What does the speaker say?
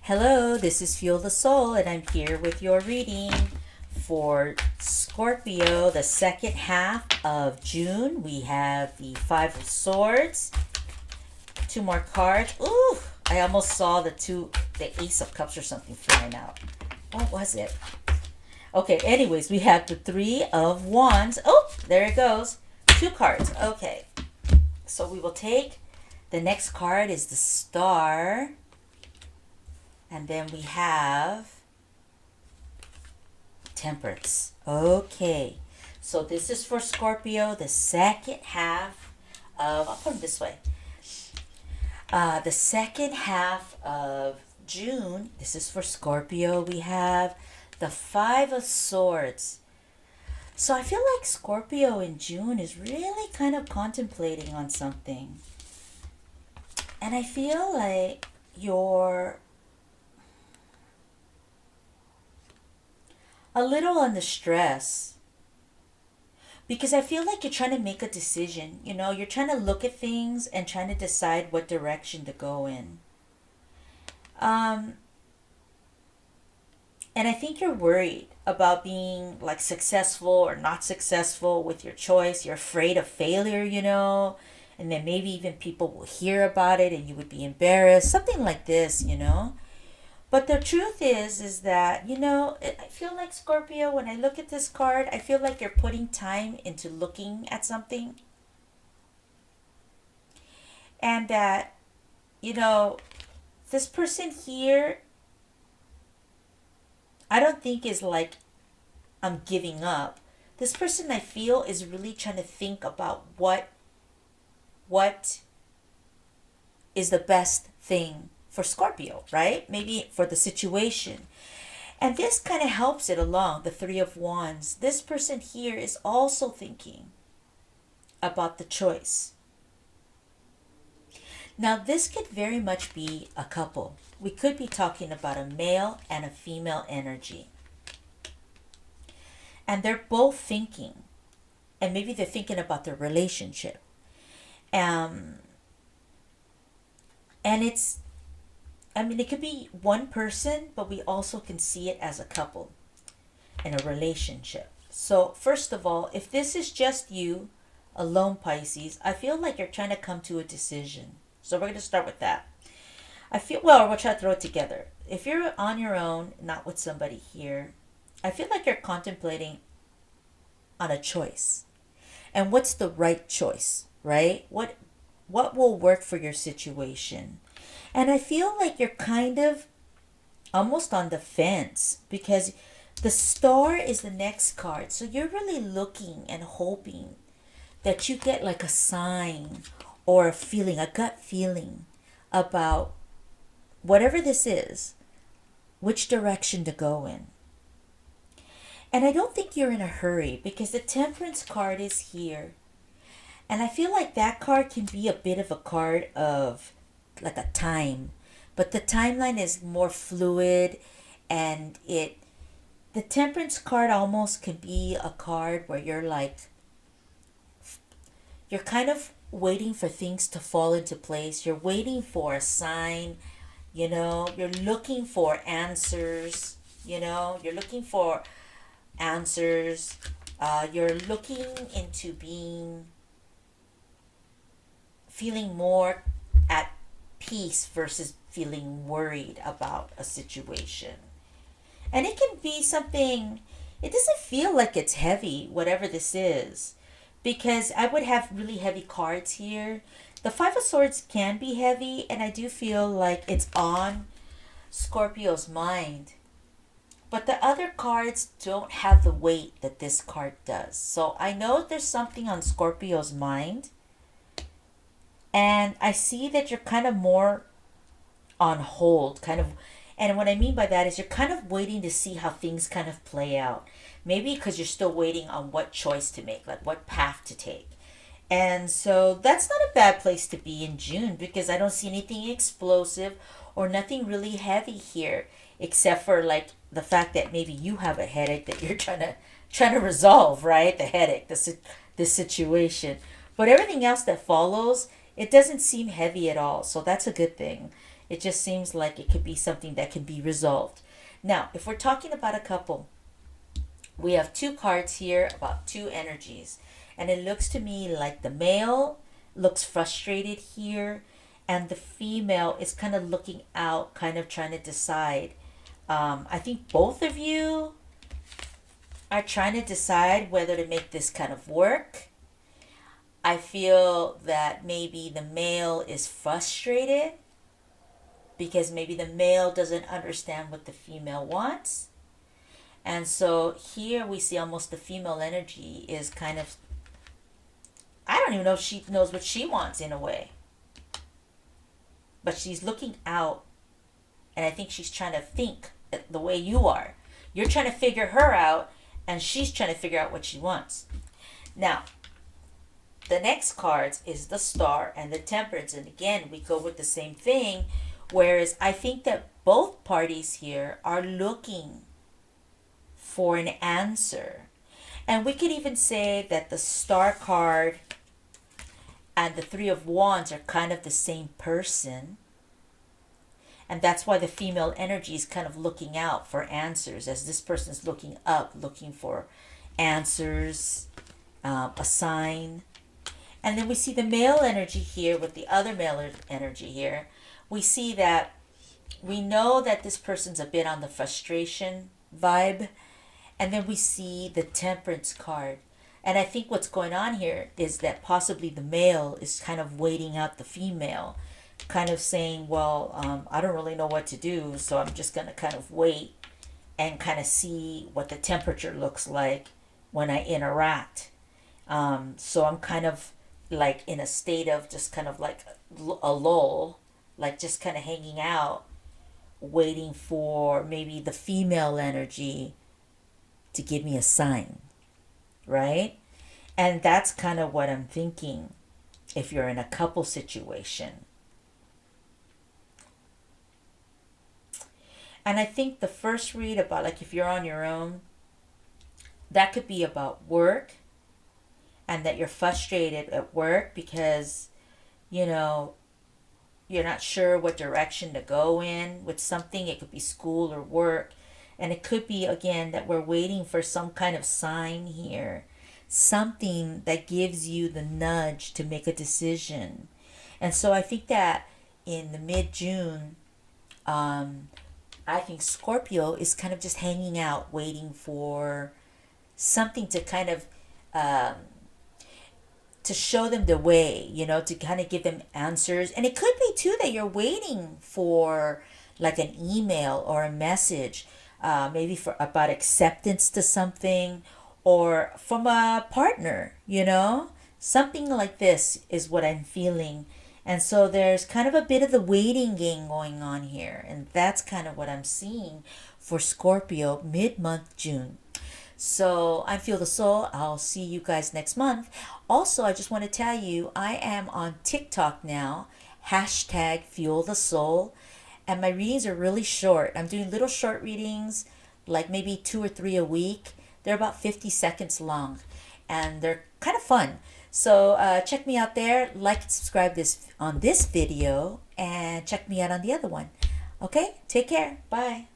Hello, this is Fuel the Soul, and I'm here with your reading for Scorpio, the second half of June. We have the Five of Swords, two more cards. Ooh, I almost saw the Ace of Cups or something flying out. What was it? Okay, anyways, we have the Three of Wands. Oh, there it goes. Two cards. Okay, so we will take the next card is the Star. And then we have Temperance. Okay. So this is for Scorpio, the second half of, I'll put them this way. The second half of June, this is for Scorpio. We have the Five of Swords. So I feel like Scorpio in June is really kind of contemplating on something. And I feel like you're a little under stress because I feel like you're trying to make a decision. You're trying to look at things and trying to decide what direction to go in. Um, and I think you're worried about being like successful or not successful with your choice. You're afraid of failure. And then maybe even people will hear about it and you would be embarrassed. Something like this. But the truth is that, I feel like Scorpio, when I look at this card, I feel like you're putting time into looking at something. And that, you know, this person here, I don't think is like, I'm giving up. This person I feel is really trying to think about what is the best thing for Scorpio, right? Maybe for the situation. And this kind of helps it along, the Three of Wands. This person here is also thinking about the choice. Now, this could very much be a couple. We could be talking about a male and a female energy. And they're both thinking, and maybe they're thinking about their relationship. Um, and it could be one person, but we also can see it as a couple in a relationship. So, first of all, if this is just you, alone, Pisces, I feel like you're trying to come to a decision. So, we're going to start with that. We'll try to throw it together. If you're on your own, not with somebody here, I feel like you're contemplating on a choice. And what's the right choice, right? What will work for your situation? And I feel like you're kind of almost on the fence because the Star is the next card. So you're really looking and hoping that you get like a sign or a feeling, a gut feeling about whatever this is, which direction to go in. And I don't think you're in a hurry because the Temperance card is here. And I feel like that card can be a bit of a card of like a time, but the timeline is more fluid, and the Temperance card almost can be a card where you're kind of waiting for things to fall into place. You're waiting for a sign. You're looking for answers. You're looking for answers. You're looking into feeling more at peace versus feeling worried about a situation. And it can be something, it doesn't feel like it's heavy, whatever this is, because I would have really heavy cards here. The Five of Swords can be heavy, and I do feel like it's on Scorpio's mind. But the other cards don't have the weight that this card does. So I know there's something on Scorpio's mind. And I see that you're kind of more on hold, kind of. And what I mean by that is you're kind of waiting to see how things kind of play out. Maybe because you're still waiting on what choice to make, like what path to take. And so that's not a bad place to be in June because I don't see anything explosive or nothing really heavy here, except for like the fact that maybe you have a headache that you're trying to resolve, right? The headache, this situation. But everything else that follows, it doesn't seem heavy at all. So that's a good thing. It just seems like it could be something that can be resolved. Now, if we're talking about a couple, we have two cards here about two energies. And it looks to me like the male looks frustrated here, and the female is kind of looking out, kind of trying to decide. I think both of you are trying to decide whether to make this kind of work. I feel that maybe the male is frustrated because maybe the male doesn't understand what the female wants. And so here we see almost the female energy is kind of, I don't even know if she knows what she wants in a way. But she's looking out, and I think she's trying to think the way you are. You're trying to figure her out, and she's trying to figure out what she wants. Now, the next cards is the Star and the Temperance. And again, we go with the same thing. Whereas I think that both parties here are looking for an answer. And we could even say that the Star card and the Three of Wands are kind of the same person. And that's why the female energy is kind of looking out for answers, as this person's looking up, looking for answers, a sign. And then we see the male energy here with the other male energy here. We see that we know that this person's a bit on the frustration vibe. And then we see the Temperance card. And I think what's going on here is that possibly the male is kind of waiting out the female, kind of saying, well, I don't really know what to do, so I'm just going to kind of wait and kind of see what the temperature looks like when I interact. So I'm kind of like in a state of just kind of like a lull, like just kind of hanging out, waiting for maybe the female energy to give me a sign, right? And that's kind of what I'm thinking if you're in a couple situation. And I think the first read about, like, if you're on your own, that could be about work, and that you're frustrated at work because, you know, you're not sure what direction to go in with something. It could be school or work. And it could be, again, that we're waiting for some kind of sign here. Something that gives you the nudge to make a decision. And so I think that in the mid-June, I think Scorpio is kind of just hanging out, waiting for something to kind of, to show them the way, you know, to kind of give them answers. And it could be, too, that you're waiting for like an email or a message, maybe for about acceptance to something, or from a partner, you know? Something like this is what I'm feeling. And so there's kind of a bit of the waiting game going on here. And that's kind of what I'm seeing for Scorpio mid-month June. So I Feel the Soul. I'll see you guys next month. Also, I just want to tell you, I am on TikTok now. Hashtag Fuel the Soul. And my readings are really short. I'm doing little short readings, like maybe 2 or 3 a week. They're about 50 seconds long. And they're kind of fun. So check me out there. Like and subscribe on this video. And check me out on the other one. Okay? Take care. Bye.